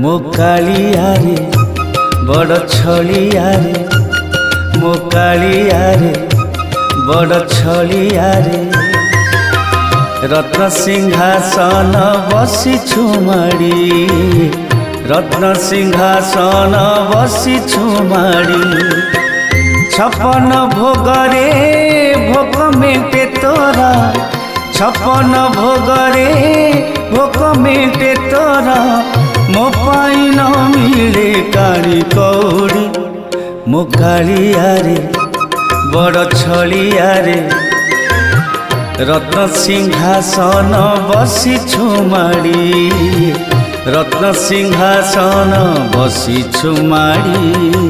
मो कालिया रे बड़ छलिया रे मो कालिया रे बड़ छलिया रे रत्न सिंहासन बसी छुमाड़ी रत्न सिंहासन बसी छुमाड़ी छपन भोगरे भोग मेटे तोरा छपन भोगरे भोग मेटे तोरा मो पाई न मिले काली कौड़ी मो कालिया रे बड़ छलिया रे रत्न सिंहासन बसी छुमाड़ी रत्न सिंहासन बसी छुमाड़ी।